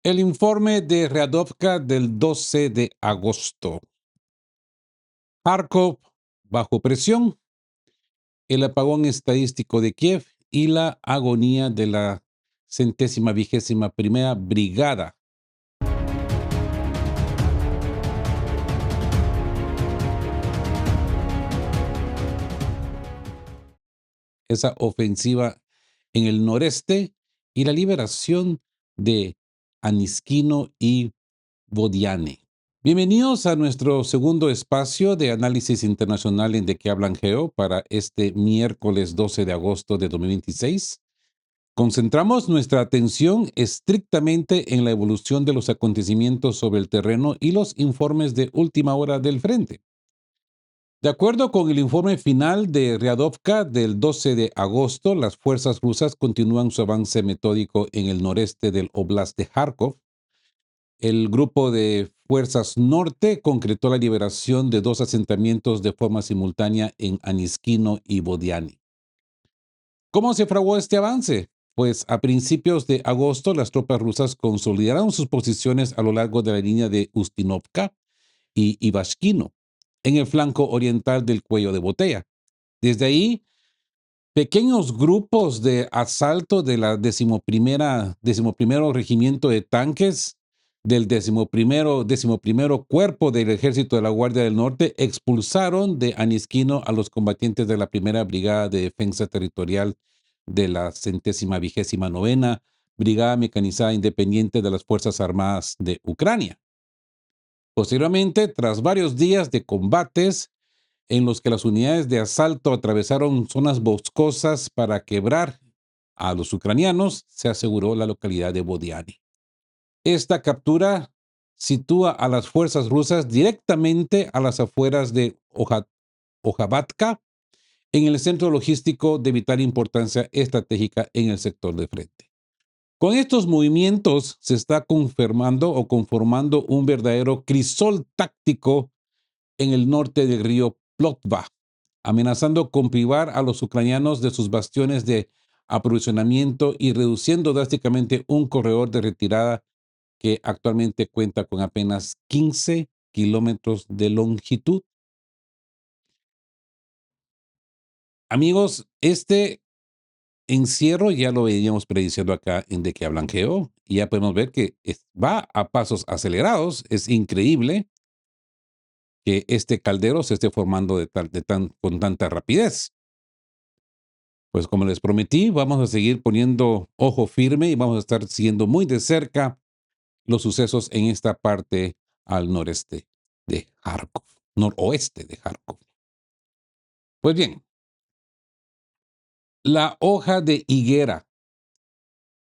El informe de Radovka del 12 de agosto. Kharkov bajo presión, el apagón estadístico de Kiev y la agonía de la 121ª Brigada. Esa ofensiva en el noreste y la liberación de Aniskino y Bodiane. Bienvenidos a nuestro segundo espacio de análisis internacional en De qué hablan Geo para este miércoles 12 de agosto de 2026. Concentramos nuestra atención estrictamente en la evolución de los acontecimientos sobre el terreno y los informes de última hora del frente. De acuerdo con el informe final de Ryadovka del 12 de agosto, las fuerzas rusas continúan su avance metódico en el noreste del Oblast de Kharkov. El grupo de Fuerzas Norte concretó la liberación de 2 asentamientos de forma simultánea en Aniskino y Bodiane. ¿Cómo se fraguó este avance? Pues a principios de agosto las tropas rusas consolidaron sus posiciones a lo largo de la línea de Ustinovka y Ivashkino, en el flanco oriental del cuello de botella. Desde ahí, pequeños grupos de asalto de la decimoprimero regimiento de tanques del decimoprimero cuerpo del ejército de la Guardia del Norte expulsaron de Aniskino a los combatientes de la primera brigada de defensa territorial de la 129ª Brigada Mecanizada Independiente de las Fuerzas Armadas de Ucrania. Posteriormente, tras varios días de combates, en los que las unidades de asalto atravesaron zonas boscosas para quebrar a los ucranianos, se aseguró la localidad de Bodiane. Esta captura sitúa a las fuerzas rusas directamente a las afueras de Ojabatka, en el centro logístico de vital importancia estratégica en el sector de frente. Con estos movimientos se está conformando un verdadero crisol táctico en el norte del río Plotva, amenazando con privar a los ucranianos de sus bastiones de aprovisionamiento y reduciendo drásticamente un corredor de retirada que actualmente cuenta con apenas 15 kilómetros de longitud. Amigos, este encierro ya lo veníamos prediciendo acá en De qué hablan Geo, y ya podemos ver que va a pasos acelerados. Es increíble que este caldero se esté formando con tanta rapidez. Pues como les prometí, vamos a seguir poniendo ojo firme y vamos a estar siguiendo muy de cerca los sucesos en esta parte al noreste de Kharkov, noroeste de Kharkov. Pues bien, la hoja de higuera.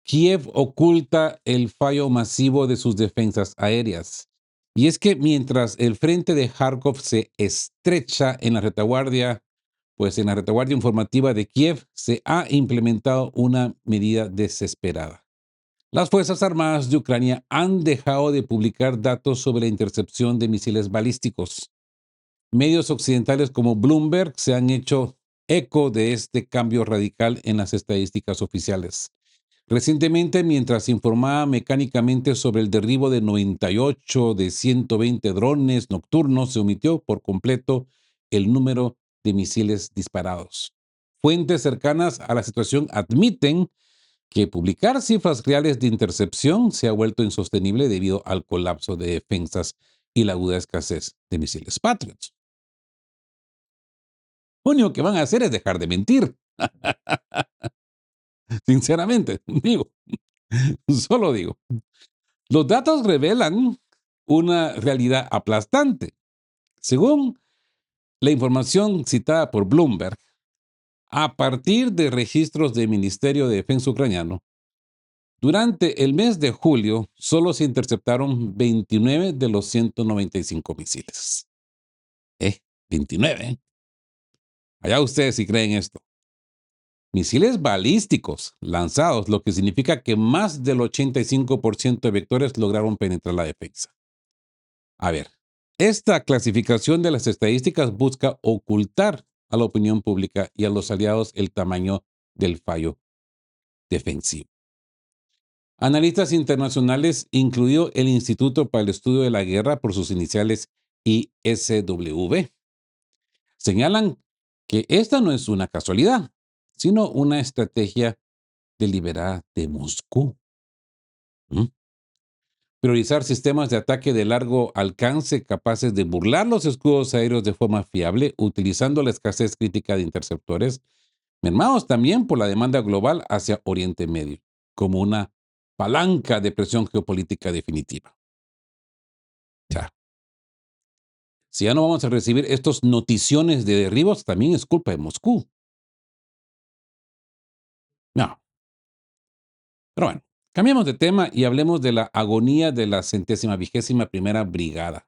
Kiev oculta el fallo masivo de sus defensas aéreas. Y es que mientras el frente de Kharkov se estrecha en la retaguardia, pues en la retaguardia informativa de Kiev se ha implementado una medida desesperada. Las Fuerzas Armadas de Ucrania han dejado de publicar datos sobre la intercepción de misiles balísticos. Medios occidentales como Bloomberg se han hecho eco de este cambio radical en las estadísticas oficiales. Recientemente, mientras informaba mecánicamente sobre el derribo de 98 de 120 drones nocturnos, se omitió por completo el número de misiles disparados. Fuentes cercanas a la situación admiten que publicar cifras reales de intercepción se ha vuelto insostenible debido al colapso de defensas y la aguda escasez de misiles Patriot. Lo único que van a hacer es dejar de mentir. Sinceramente, digo, solo digo. Los datos revelan una realidad aplastante. Según la información citada por Bloomberg, a partir de registros del Ministerio de Defensa ucraniano, durante el mes de julio solo se interceptaron 29 de los 195 misiles. 29. Allá ustedes si creen esto. Misiles balísticos lanzados, lo que significa que más del 85% de vectores lograron penetrar la defensa. A ver, esta clasificación de las estadísticas busca ocultar a la opinión pública y a los aliados el tamaño del fallo defensivo. Analistas internacionales, incluido el Instituto para el Estudio de la Guerra por sus iniciales ISW, señalan que esta no es una casualidad, sino una estrategia deliberada de Moscú. ¿Mm? Priorizar sistemas de ataque de largo alcance capaces de burlar los escudos aéreos de forma fiable, utilizando la escasez crítica de interceptores, mermados también por la demanda global hacia Oriente Medio, como una palanca de presión geopolítica definitiva. Ya. Si ya no vamos a recibir estos noticiones de derribos, también es culpa de Moscú. No, pero bueno, cambiamos de tema y hablemos de la agonía de la 121ª Brigada,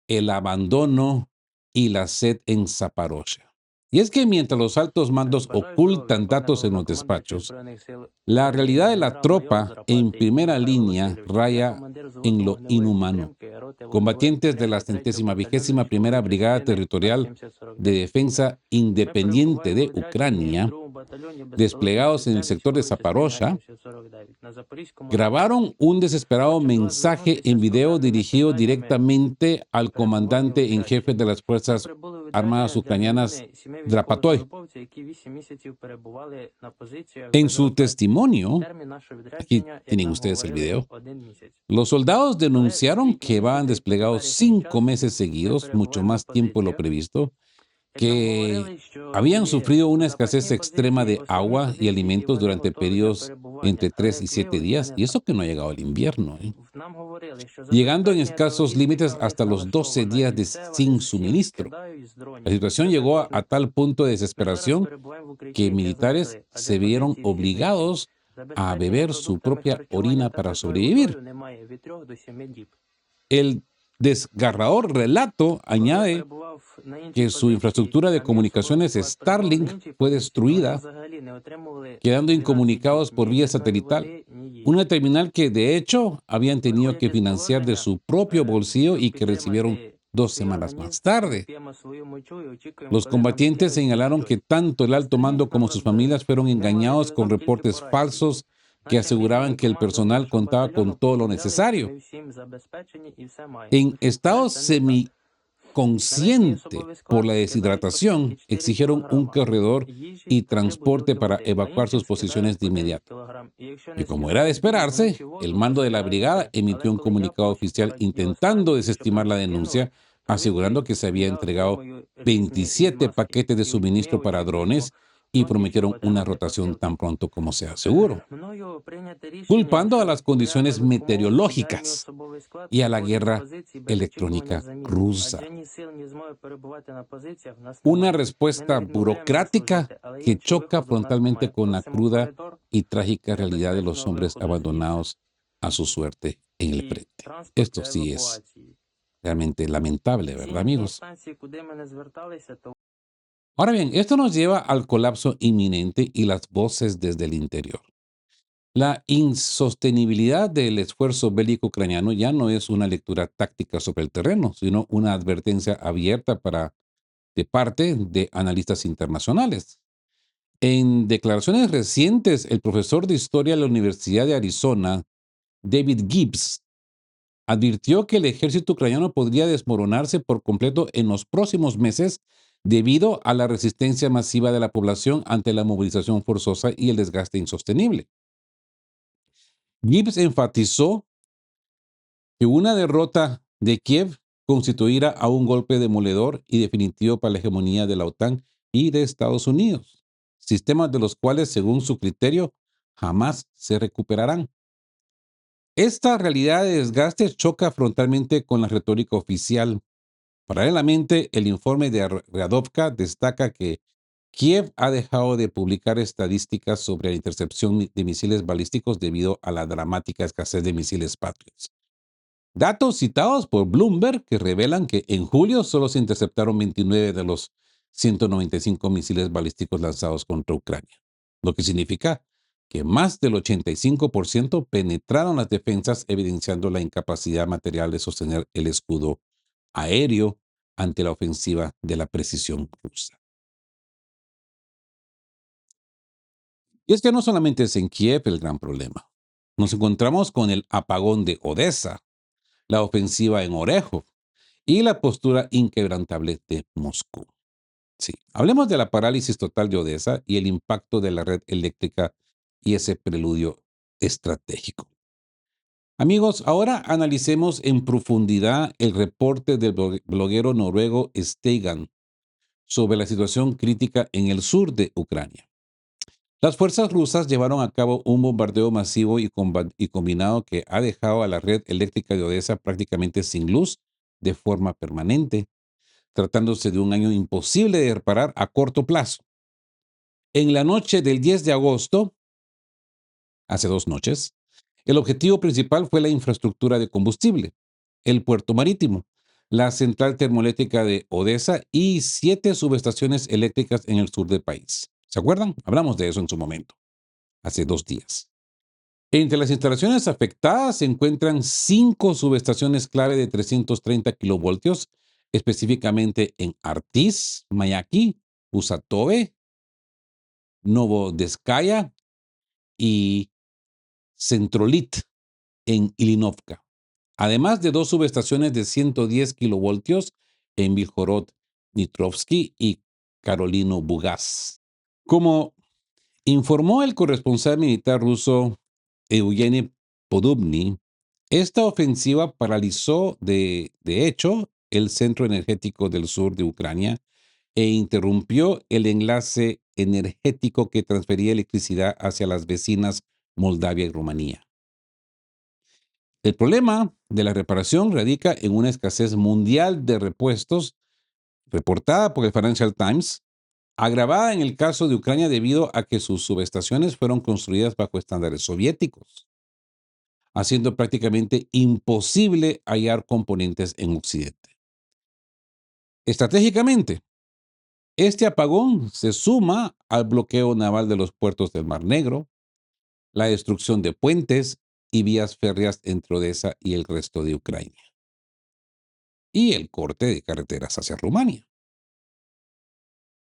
el abandono y la sed en Zaporozhye. Y es que mientras los altos mandos Бажаю здоров'я, ocultan пане datos en los головнокомандуючий despachos, Збройних сил la України, realidad de la генерал-майор tropa en зарплати primera Михайло línea Васильович. Я raya командир en взводу lo вогневої inhumano. підтримки роти вогневої Combatientes de la підтримки 3-го centésima батальйону vigésima primera військової Brigada частини Territorial de А-7049. Defensa Ми Independiente перебуваємо de у відрядженні в Ucrania, 2-му батальйоні безпілотних desplegados en el систем sector de військової частини Zaporozhye, А-7049 на Запорізькому напрямку. grabaron un desesperado Хочу до вас mensaje звернутися en з video проблемними dirigido питаннями directamente al перебування у comandante en jefe de відрядженні. las Ми Fuerzas прибули у Armadas відрядження для Ucranianas, заміни 7 Drapatoy. військовослужбовців, які 8 місяців перебували на позиціях En без su ротації. testimonio, Термін нашого aquí відрядження, як tienen нам ustedes el говорили, video, 1 місяць. los soldados Але у denunciaron квітні, que van лютий та desplegados вересень 5 час meses ми seguidos, mucho перебуваємо на más tiempo de lo позиціях. previsto, Як нам que говорили, що habían є sufrido una escasez запасні extrema позиції, de основні agua y позиції, і alimentos вони durante готові для periodos перебування. entre Але 3 y як 7 виявилось, це días, не y eso так. que no ha llegado el invierno, Нам говорили, що llegando en забезпечення та escasos límites логістика в них hasta los 12 налаштована, días і de все вони sin з усіх suministro. кидають з La дронів. situación Це llegó також a не tal так. punto de Ми зараз desesperación перебуваємо в укритті, que яке militares знесли, se адже vieron позиції знищені. obligados a Забезпечення beber su продуктами propia харчування orina та para питною sobrevivir. водою немає від 3 до 7 діб. El desgarrador relato Коли я añade перебував на іншій que su позиції, infraestructura de а мій особовий comunicaciones склад перебував на Starlink іншій fue позиції, вони destruida, взагалі не отримували quedando 12 діб incomunicados por ні vía питної satelital. води, ні їжі. Una terminal que de hecho habían tenido que Виходячи з financiar de положення, su propio bolsillo щоб y que recibieron підтримати 2 свій semanas más організм, ми tarde. п'ємо свою мочу і очікуємо, Los коли нам combatientes скинуть хоч señalaron que щось. tanto el alto mando Starlink como нам sus розбили. familias fueron З ними маю engañados con зв'язок тільки reportes по рації. falsos que Наші мрійні aseguraban que el командувач personal нашого contaba con батальйону todo lo повідомляли, що necesario. ми всім забезпечені і все маємо. En estado Але це не так. На весь мій semiconsciente особовий por склад la кидають по 3 і deshidratación, 4 exigieron un кілограма corredor їжі y та 3 transporte бутилки para води, а evacuar іншим sus posiciones скидають de по 9 inmediato. кілограм. І якщо Y не como era de скидають їжу, esperarse, гарячу el воду, то mando de la скидають brigada все. Але emitió un коли я comunicado хочу oficial радіостанцію, intentando щоб desestimar нам la скинули, denuncia, то asegurando відповідь que se había я entregado отримую різні 27 відмазки. paquetes de І від suministro ГМІ, і para від МО, drones y про те, щоб prometieron una отримати rotación посилку. tan pronto como sea seguro, Мною прийняте рішення, culpando a що las для condiciones безвідмовного віддаю мій meteorológicas особовий склад y a la відводить з guerra позицій без очікування electrónica заміни. rusa. Адже ні сил, ні змоги перебувати на позиціях в нас Una немає. Ми не respuesta відмовляємося burocrática служити, але que іншого choca виходу в нас frontalmente немає. con la Просимо cruda коридор y trágica для realidad de los безпечного hombres виходу звідси abandonados a su suerte en el і frente. транспорт Esto для sí es евакуації. realmente lamentable, Всі ¿verdad, інші amigos? інстанції, куди ми не зверталися, то Ahora bien, esto nos lleva al colapso inminente y las voces desde el interior. La insostenibilidad del esfuerzo bélico ucraniano ya no es una lectura táctica sobre el terreno, sino una advertencia abierta de parte de analistas internacionales. En declaraciones recientes, el profesor de historia de la Universidad de Arizona, David Gibbs, advirtió que el ejército ucraniano podría desmoronarse por completo en los próximos meses debido a la resistencia masiva de la población ante la movilización forzosa y el desgaste insostenible. Gibbs enfatizó que una derrota de Kiev constituirá a un golpe demoledor y definitivo para la hegemonía de la OTAN y de Estados Unidos, sistemas de los cuales, según su criterio, jamás se recuperarán. Esta realidad de desgaste choca frontalmente con la retórica oficial. Paralelamente, el informe de Radovka destaca que Kiev ha dejado de publicar estadísticas sobre la intercepción de misiles balísticos debido a la dramática escasez de misiles Patriot. Datos citados por Bloomberg que revelan que en julio solo se interceptaron 29 de los 195 misiles balísticos lanzados contra Ucrania, lo que significa que más del 85% penetraron las defensas, evidenciando la incapacidad material de sostener el escudo aéreo ante la ofensiva de la precisión rusa. Y es que no solamente es en Kiev el gran problema. Nos encontramos con el apagón de Odessa, la ofensiva en Orejov y la postura inquebrantable de Moscú. Sí, hablemos de la parálisis total de Odessa y el impacto de la red eléctrica y ese preludio estratégico. Amigos, ahora analicemos en profundidad el reporte del bloguero noruego Steigan sobre la situación crítica en el sur de Ucrania. Las fuerzas rusas llevaron a cabo un bombardeo masivo y combinado que ha dejado a la red eléctrica de Odessa prácticamente sin luz de forma permanente, tratándose de un año imposible de reparar a corto plazo. En la noche del 10 de agosto, hace 2 noches, el objetivo principal fue la infraestructura de combustible, el puerto marítimo, la central termoeléctrica de Odessa y 7 subestaciones eléctricas en el sur del país. ¿Se acuerdan? Hablamos de eso en su momento, hace 2 días. Entre las instalaciones afectadas se encuentran 5 subestaciones clave de 330 kilovoltios, específicamente en Artis, Mayaki, Usatove, Novodeskaya y Centrolit en Ilinovka, además de 2 subestaciones de 110 kilovoltios en Vilhorod, Dniprovsky y Karolino Bugas. Como informó el corresponsal militar ruso Eugeni Podubny, esta ofensiva paralizó de hecho el centro energético del sur de Ucrania e interrumpió el enlace energético que transfería electricidad hacia las vecinas Moldavia y Rumanía. El problema de la reparación radica en una escasez mundial de repuestos reportada por el Financial Times, agravada en el caso de Ucrania debido a que sus subestaciones fueron construidas bajo estándares soviéticos, haciendo prácticamente imposible hallar componentes en Occidente. Estratégicamente, este apagón se suma al bloqueo naval de los puertos del Mar Negro, la destrucción de puentes y vías férreas entre Odessa y el resto de Ucrania, y el corte de carreteras hacia Rumania.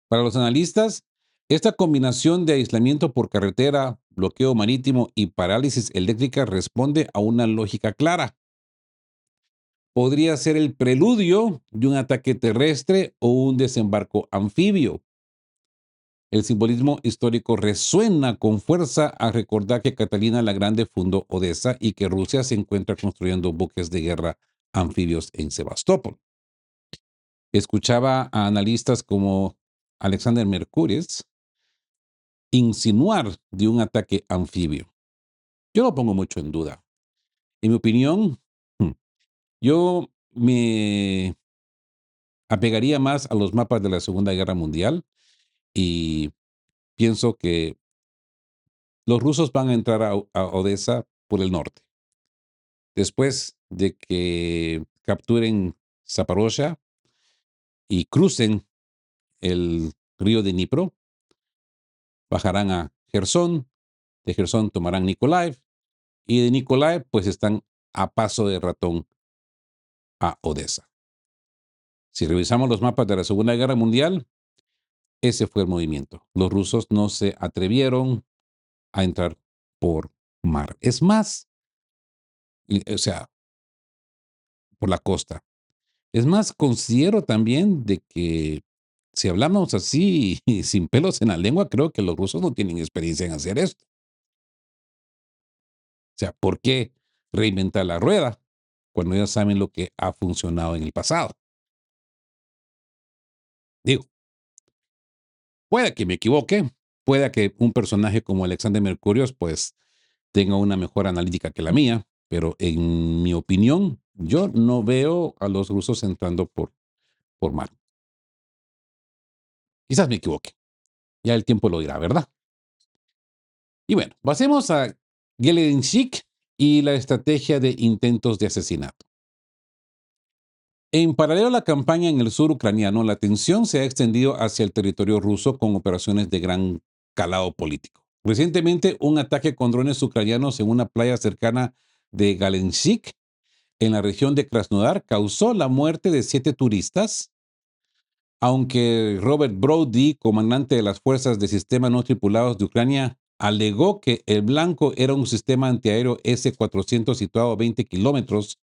Para los analistas, esta combinación de aislamiento por carretera, bloqueo marítimo y parálisis eléctrica responde a una lógica clara. Podría ser el preludio de un ataque terrestre o un desembarco anfibio. El simbolismo histórico resuena con fuerza al recordar que Catalina la Grande fundó Odessa y que Rusia se encuentra construyendo buques de guerra anfibios en Sebastopol. Escuchaba a analistas como Alexander Mercouris insinuar de un ataque anfibio. Yo lo pongo mucho en duda. En mi opinión, yo me apegaría más a los mapas de la Segunda Guerra Mundial y pienso que los rusos van a entrar a Odessa por el norte. Después de que capturen Zaporozhia y crucen el río de Dnipro, bajarán a Jersón, de Jersón tomarán Nikolaev y de Nikolaev pues están a paso de ratón a Odessa. Si revisamos los mapas de la Segunda Guerra Mundial, ese fue el movimiento. Los rusos no se atrevieron a entrar por mar. Es más, o sea, por la costa. Es más, considero también de que si hablamos así, sin pelos en la lengua, creo que los rusos no tienen experiencia en hacer esto. O sea, ¿por qué reinventar la rueda cuando ya saben lo que ha funcionado en el pasado? Digo, puede que me equivoque, puede que un personaje como Alexander Mercurios pues tenga una mejor analítica que la mía, pero en mi opinión, yo no veo a los rusos entrando por mar. Quizás me equivoque. Ya el tiempo lo dirá, ¿verdad? Y bueno, pasemos a Gelendzhik y la estrategia de intentos de asesinato. En paralelo a la campaña en el sur ucraniano, la tensión se ha extendido hacia el territorio ruso con operaciones de gran calado político. Recientemente, un ataque con drones ucranianos en una playa cercana de Gelendzhik, en la región de Krasnodar, causó la muerte de 7 turistas, aunque Robert Brody, comandante de las fuerzas de sistema no tripulados de Ucrania, alegó que el blanco era un sistema antiaéreo S-400 situado a 20 kilómetros.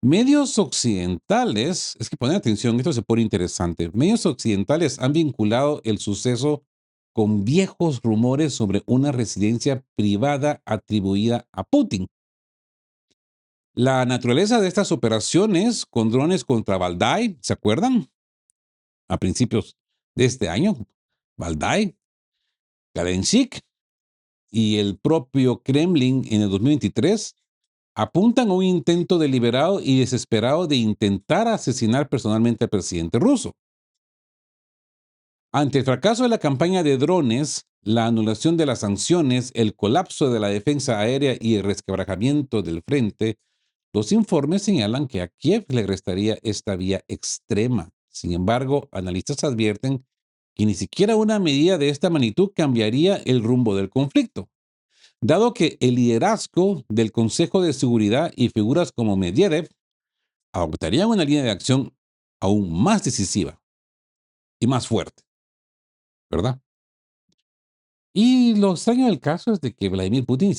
Medios occidentales, es que ponen atención, esto se pone interesante. Medios occidentales han vinculado el suceso con viejos rumores sobre una residencia privada atribuida a Putin. La naturaleza de estas operaciones con drones contra Valdai, ¿se acuerdan? A principios de este año, Valdai, Karenchik y el propio Kremlin en el 2023 apuntan a un intento deliberado y desesperado de intentar asesinar personalmente al presidente ruso. Ante el fracaso de la campaña de drones, la anulación de las sanciones, el colapso de la defensa aérea y el resquebrajamiento del frente, los informes señalan que a Kiev le restaría esta vía extrema. Sin embargo, analistas advierten que ni siquiera una medida de esta magnitud cambiaría el rumbo del conflicto, dado que el liderazgo del Consejo de Seguridad y figuras como Medvedev adoptarían una línea de acción aún más decisiva y más fuerte, ¿verdad? Y lo extraño del caso es de que Vladimir Putin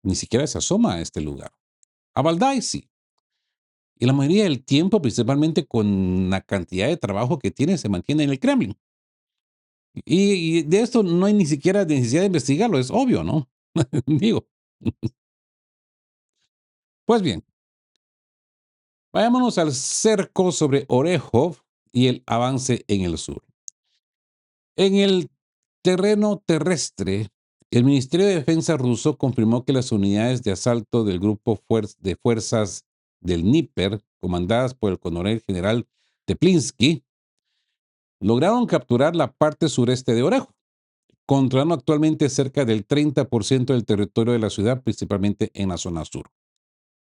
ni siquiera se asoma a este lugar. A Valdai sí. Y la mayoría del tiempo, principalmente con la cantidad de trabajo que tiene, se mantiene en el Kremlin. Y de esto no hay ni siquiera necesidad de investigarlo, es obvio, ¿no? Digo. Pues bien, vayámonos al cerco sobre Orejov y el avance en el sur. En el terreno terrestre, el Ministerio de Defensa ruso confirmó que las unidades de asalto del Grupo de Fuerzas del Dnieper, comandadas por el coronel general Teplinsky, lograron capturar la parte sureste de Orejov, controlando actualmente cerca del 30% del territorio de la ciudad, principalmente en la zona sur.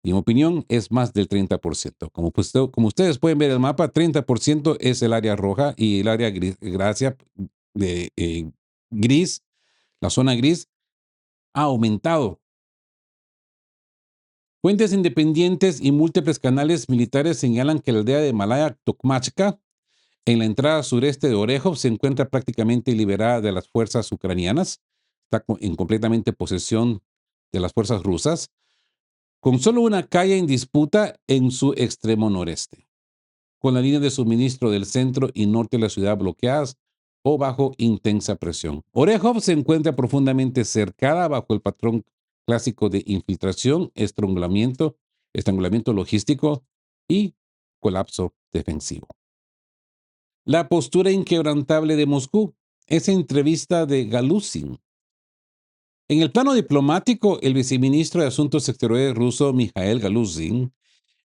Y en mi opinión, es más del 30%. Como ustedes pueden ver en el mapa, 30% es el área roja y el área gris, la zona gris, ha aumentado. Fuentes independientes y múltiples canales militares señalan que la aldea de Malaya Tokmachka, en la entrada sureste de Orejov, se encuentra prácticamente liberada de las fuerzas ucranianas, está en completamente posesión de las fuerzas rusas, con solo una calle en disputa en su extremo noreste, con la línea de suministro del centro y norte de la ciudad bloqueadas o bajo intensa presión. Orejov se encuentra profundamente cercada bajo el patrón clásico de infiltración, estrangulamiento logístico y colapso defensivo. La postura inquebrantable de Moscú. Esa entrevista de Galuzin. En el plano diplomático, el viceministro de Asuntos Exteriores ruso, Mikhail Galuzin,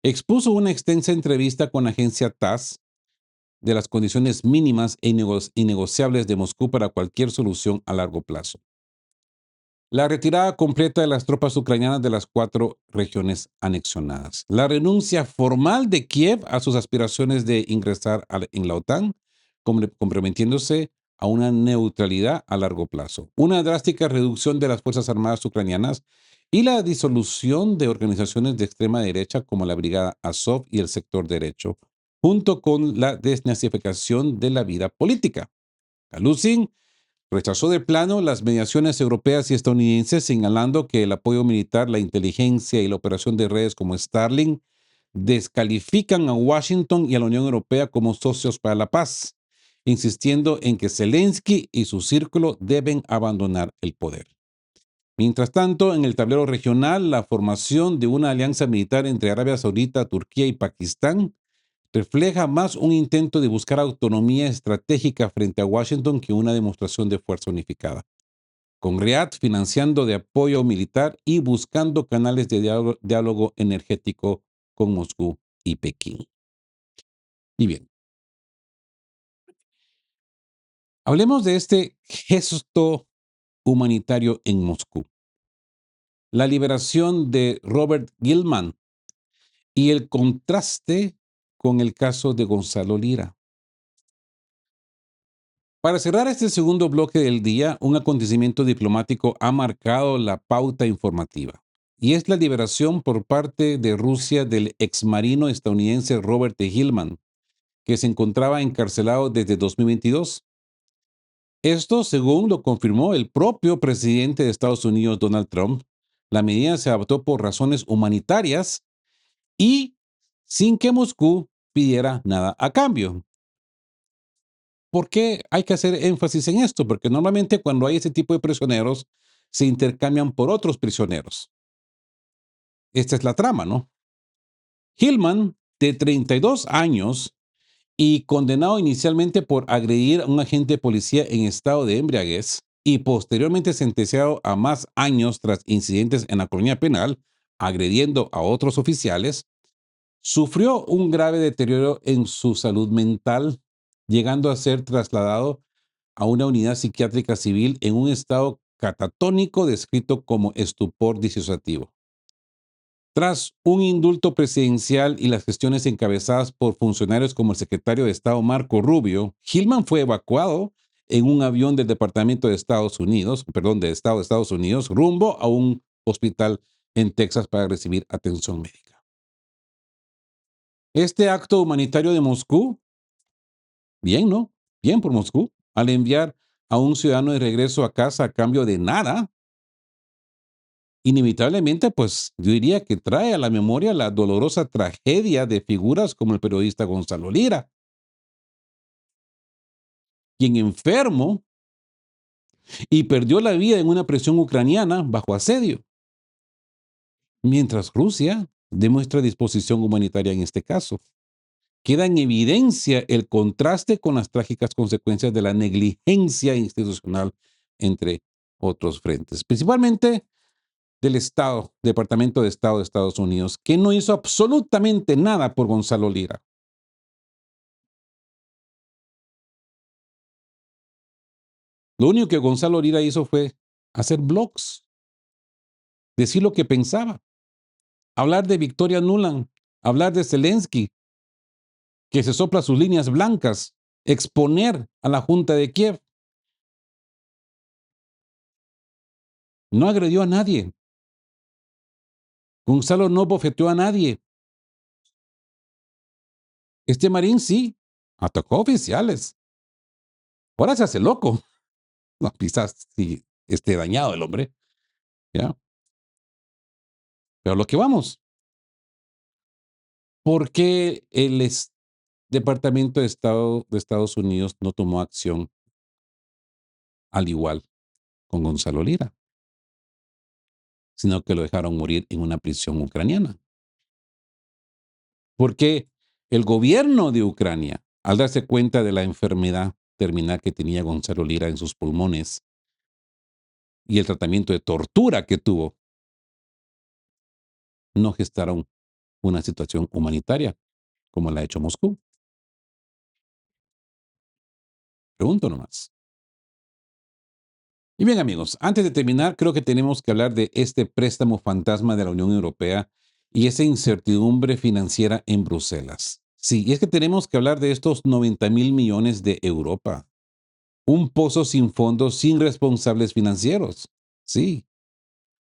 expuso una extensa entrevista con la agencia TASS de las condiciones mínimas e innegociables de Moscú para cualquier solución a largo plazo. La retirada completa de las tropas ucranianas de las 4 regiones anexionadas. La renuncia formal de Kiev a sus aspiraciones de ingresar en la OTAN, comprometiéndose a una neutralidad a largo plazo. Una drástica reducción de las Fuerzas Armadas ucranianas y la disolución de organizaciones de extrema derecha como la Brigada Azov y el Sector Derecho, junto con la desnazificación de la vida política. Galuzin rechazó de plano las mediaciones europeas y estadounidenses, señalando que el apoyo militar, la inteligencia y la operación de redes como Starlink descalifican a Washington y a la Unión Europea como socios para la paz, insistiendo en que Zelensky y su círculo deben abandonar el poder. Mientras tanto, en el tablero regional, la formación de una alianza militar entre Arabia Saudita, Turquía y Pakistán refleja más un intento de buscar autonomía estratégica frente a Washington que una demostración de fuerza unificada, con Riad financiando de apoyo militar y buscando canales de diálogo energético con Moscú y Pekín. Y bien, hablemos de este gesto humanitario en Moscú. La liberación de Robert Gilman y el contraste con el caso de Gonzalo Lira. Para cerrar este segundo bloque del día, un acontecimiento diplomático ha marcado la pauta informativa, y es la liberación por parte de Rusia del exmarino estadounidense Robert T. Gilman, que se encontraba encarcelado desde 2022. Esto, según lo confirmó el propio presidente de Estados Unidos, Donald Trump, la medida se adoptó por razones humanitarias y sin que Moscú pidiera nada a cambio. ¿Por qué hay que hacer énfasis en esto? Porque normalmente cuando hay ese tipo de prisioneros, se intercambian por otros prisioneros. Esta es la trama, ¿no? Hillman, de 32 años y condenado inicialmente por agredir a un agente de policía en estado de embriaguez y posteriormente sentenciado a más años tras incidentes en la colonia penal, agrediendo a otros oficiales, sufrió un grave deterioro en su salud mental, llegando a ser trasladado a una unidad psiquiátrica civil en un estado catatónico descrito como estupor disociativo. Tras un indulto presidencial y las gestiones encabezadas por funcionarios como el secretario de Estado Marco Rubio, Hillman fue evacuado en un avión del Departamento de Estado de Estados Unidos, rumbo a un hospital en Texas para recibir atención médica. Este acto humanitario de Moscú, bien, ¿no? Bien por Moscú, al enviar a un ciudadano de regreso a casa a cambio de nada, inevitablemente, pues yo diría que trae a la memoria la dolorosa tragedia de figuras como el periodista Gonzalo Lira, quien enfermo y perdió la vida en una prisión ucraniana bajo asedio, mientras Rusia demuestra disposición humanitaria en este caso. Queda en evidencia el contraste con las trágicas consecuencias de la negligencia institucional entre otros frentes, principalmente del Departamento de Estado de Estados Unidos, que no hizo absolutamente nada por Gonzalo Lira. Lo único que Gonzalo Lira hizo fue hacer blogs, decir lo que pensaba, hablar de Victoria Nuland, hablar de Zelensky, que se sopla sus líneas blancas, exponer a la Junta de Kiev. No agredió a nadie. Gonzalo no bofeteó a nadie. Este Marín sí, atacó oficiales. Ahora se hace loco. No, quizás sí esté dañado el hombre, ¿ya? Pero lo que vamos, ¿por qué el Departamento de Estado de Estados Unidos no tomó acción al igual con Gonzalo Lira, sino que lo dejaron morir en una prisión ucraniana? ¿Por qué el gobierno de Ucrania, al darse cuenta de la enfermedad terminal que tenía Gonzalo Lira en sus pulmones y el tratamiento de tortura que tuvo, no gestaron una situación humanitaria como la ha hecho Moscú? Pregunto nomás. Y bien, amigos, antes de terminar, creo que tenemos que hablar de este préstamo fantasma de la Unión Europea y esa incertidumbre financiera en Bruselas. Sí, y es que tenemos que hablar de estos 90.000 millones de Europa. Un pozo sin fondos, sin responsables financieros. Sí.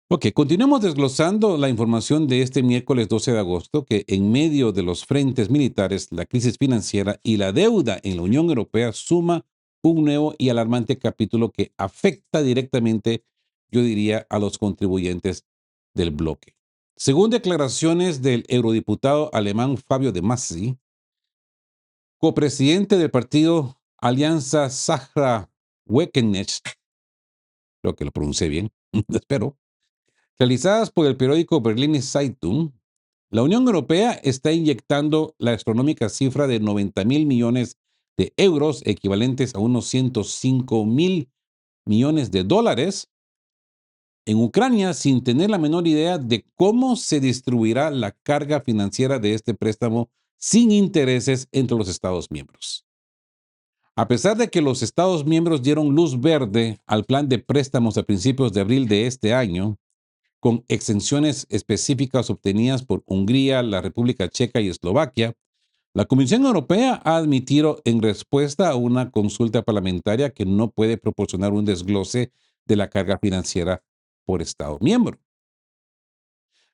Ok, continuemos desglosando la información de este miércoles 12 de agosto, que en medio de los frentes militares, la crisis financiera y la deuda en la Unión Europea suma un nuevo y alarmante capítulo que afecta directamente, yo diría, a los contribuyentes del bloque. Según declaraciones del eurodiputado alemán Fabio De Masi, copresidente del partido Alianza Sahra-Weckenich, creo que lo pronuncié bien, espero, realizadas por el periódico Berliner Zeitung, la Unión Europea está inyectando la astronómica cifra de 90.000 millones de euros, equivalentes a unos 105.000 millones de dólares, en Ucrania sin tener la menor idea de cómo se distribuirá la carga financiera de este préstamo sin intereses entre los Estados miembros. A pesar de que los Estados miembros dieron luz verde al plan de préstamos a principios de abril de este año, con exenciones específicas obtenidas por Hungría, la República Checa y Eslovaquia, la Comisión Europea ha admitido en respuesta a una consulta parlamentaria que no puede proporcionar un desglose de la carga financiera por Estado miembro.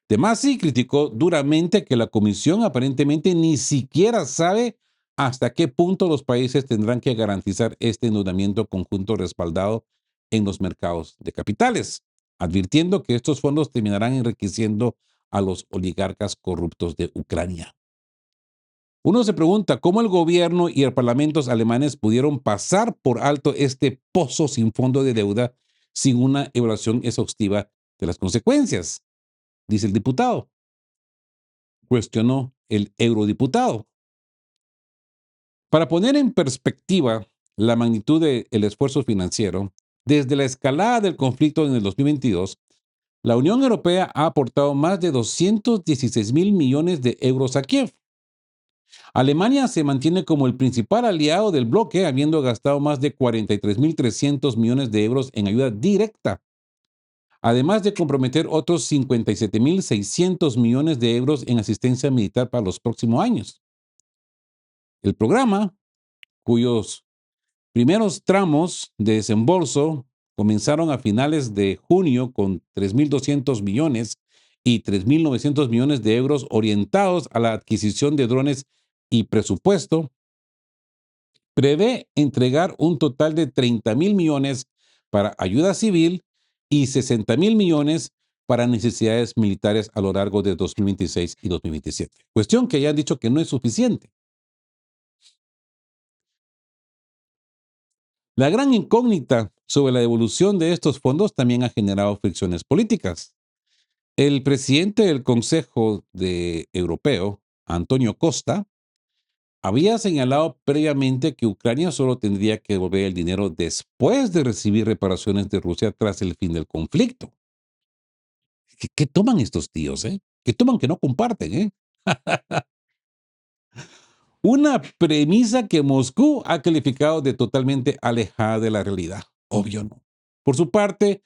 De Masi criticó duramente que la Comisión aparentemente ni siquiera sabe hasta qué punto los países tendrán que garantizar este endeudamiento conjunto respaldado en los mercados de capitales, advirtiendo que estos fondos terminarán enriqueciendo a los oligarcas corruptos de Ucrania. Uno se pregunta cómo el gobierno y el parlamento alemanes pudieron pasar por alto este pozo sin fondo de deuda sin una evaluación exhaustiva de las consecuencias, dice el diputado. Cuestionó el eurodiputado. Para poner en perspectiva la magnitud del esfuerzo financiero, desde la escalada del conflicto en el 2022, la Unión Europea ha aportado más de 216 mil millones de euros a Kiev. Alemania se mantiene como el principal aliado del bloque, habiendo gastado más de 43.300 millones de euros en ayuda directa, además de comprometer otros 57.600 millones de euros en asistencia militar para los próximos años. El programa, cuyos primeros tramos de desembolso comenzaron a finales de junio con 3.200 millones y 3.900 millones de euros orientados a la adquisición de drones y presupuesto, prevé entregar un total de 30.000 millones para ayuda civil y 60.000 millones para necesidades militares a lo largo de 2026 y 2027. Cuestión que ya han dicho que no es suficiente. La gran incógnita sobre la devolución de estos fondos también ha generado fricciones políticas. El presidente del Consejo Europeo, Antonio Costa, había señalado previamente que Ucrania solo tendría que devolver el dinero después de recibir reparaciones de Rusia tras el fin del conflicto. ¿Qué toman estos tíos, eh? ¿Qué toman que no comparten, eh? Una premisa que Moscú ha calificado de totalmente alejada de la realidad. Obvio no. Por su parte,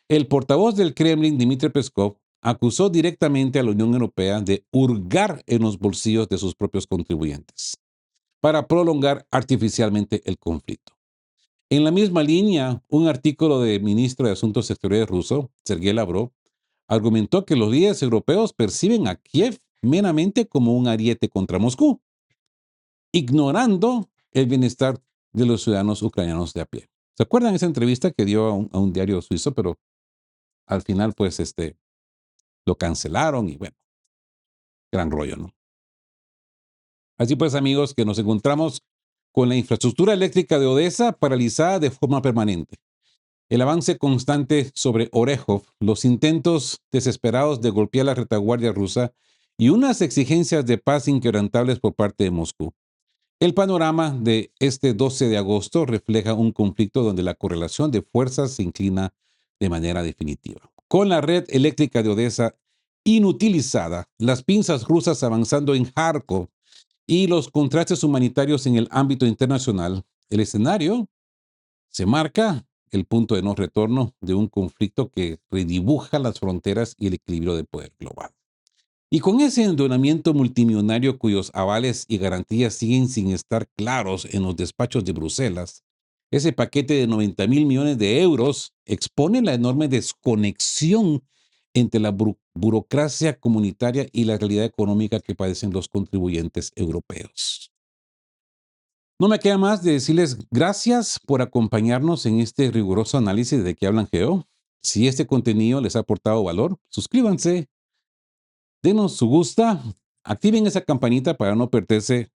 el portavoz del Kremlin, Dmitry Peskov, acusó directamente a la Unión Europea de hurgar en los bolsillos de sus propios contribuyentes para prolongar artificialmente el conflicto. En la misma línea, un artículo del ministro de Asuntos Exteriores ruso, Sergei Lavrov, argumentó que los líderes europeos perciben a Kiev meramente como un ariete contra Moscú, ignorando el bienestar de los ciudadanos ucranianos de a pie. ¿Se acuerdan esa entrevista que dio a un diario suizo? Pero al final, pues, lo cancelaron y bueno, gran rollo, ¿no? Así pues, amigos, que nos encontramos con la infraestructura eléctrica de Odessa paralizada de forma permanente. El avance constante sobre Orejov, los intentos desesperados de golpear la retaguardia rusa y unas exigencias de paz inquebrantables por parte de Moscú. El panorama de este 12 de agosto refleja un conflicto donde la correlación de fuerzas se inclina de manera definitiva. Con la red eléctrica de Odessa inutilizada, las pinzas rusas avanzando en Kharkov y los contrastes humanitarios en el ámbito internacional, el escenario se marca el punto de no retorno de un conflicto que redibuja las fronteras y el equilibrio de poder global. Y con ese endeudamiento multimillonario cuyos avales y garantías siguen sin estar claros en los despachos de Bruselas, ese paquete de 90.000 millones de euros expone la enorme desconexión entre la burocracia comunitaria y la realidad económica que padecen los contribuyentes europeos. No me queda más de decirles gracias por acompañarnos en este riguroso análisis de qué hablan Geo. Si este contenido les ha aportado valor, suscríbanse, denos su gusta, activen esa campanita para no perderse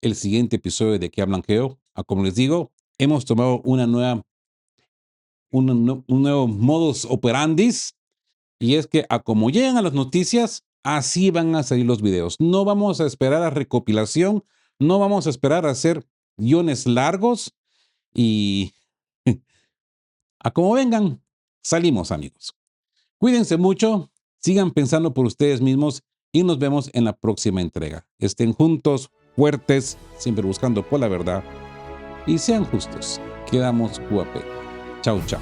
el siguiente episodio de qué hablan Geo. Como les digo, hemos tomado un nuevo modus operandi, y es que a como llegan a las noticias, así van a salir los videos. No vamos a esperar a recopilación, no vamos a esperar a hacer guiones largos y a como vengan, salimos, amigos. Cuídense mucho, sigan pensando por ustedes mismos y nos vemos en la próxima entrega. Estén juntos, fuertes, siempre buscando por la verdad y sean justos. Quedamos QAP. Chao, chao.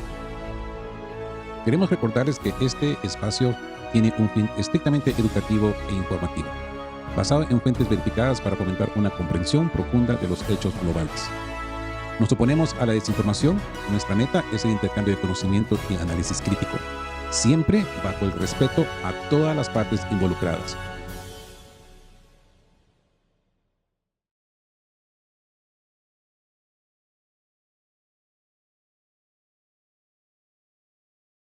Queremos recordarles que este espacio tiene un fin estrictamente educativo e informativo, basado en fuentes verificadas para fomentar una comprensión profunda de los hechos globales. Nos oponemos a la desinformación. Nuestra meta es el intercambio de conocimiento y análisis crítico, siempre bajo el respeto a todas las partes involucradas.